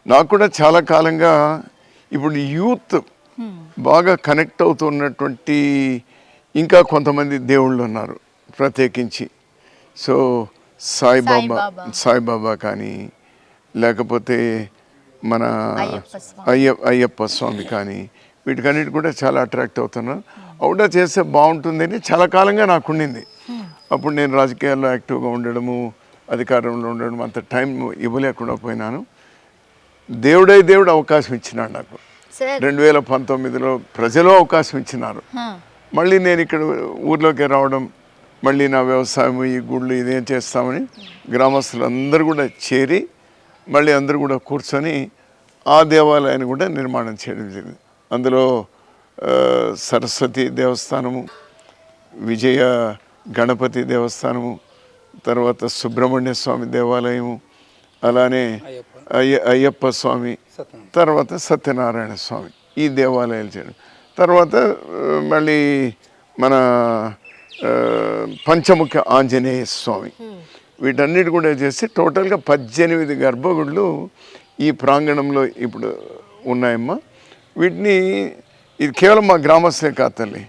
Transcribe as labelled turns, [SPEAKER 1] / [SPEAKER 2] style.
[SPEAKER 1] నాకు కూడా చాలా కాలంగా ఇప్పుడు యూత్ బాగా కనెక్ట్ అవుతున్నటువంటి ఇంకా కొంతమంది దేవుళ్ళు ఉన్నారు ప్రత్యేకించి. సో సాయిబాబా కానీ, లేకపోతే మన అయ్యప్ప స్వామి కానీ, వీటికన్నిటి కూడా చాలా అట్రాక్ట్ అవుతున్నాను. అవుడా చేస్తే బాగుంటుందని చాలా కాలంగా నాకు ఉండింది. అప్పుడు నేను రాజకీయాల్లో యాక్టివ్గా ఉండడము, అధికారంలో ఉండడం, అంత టైం ఇవ్వలేకుండా పోయినాను. దేవుడు అవకాశం ఇచ్చినాడు నాకు. 2019లో ప్రజలు అవకాశం ఇచ్చినారు. మళ్ళీ నేను ఇక్కడ ఊర్లోకి రావడం, మళ్ళీ నా వ్యవసాయం, ఈ గుళ్ళు ఇదేం చేస్తామని గ్రామస్తులు అందరూ కూడా చేరి మళ్ళీ అందరూ కూడా కూర్చొని ఆ దేవాలయాన్ని కూడా నిర్మాణం చేయడం జరిగింది. అందులో సరస్వతి దేవస్థానము, విజయ గణపతి దేవస్థానము, తర్వాత సుబ్రహ్మణ్య స్వామి దేవాలయము, అలానే అయ్యప్ప స్వామి, తర్వాత సత్యనారాయణ స్వామి, ఈ దేవాలయాలు చేయడం. తర్వాత మళ్ళీ మన పంచముఖ ఆంజనేయ స్వామి, వీటన్నిటి కూడా చేసి టోటల్గా 18 గర్భగుడులు ఈ ప్రాంగణంలో ఇప్పుడు ఉన్నాయమ్మా. వీటిని ఇది కేవలం మా గ్రామస్తులే కాదు తల్లి,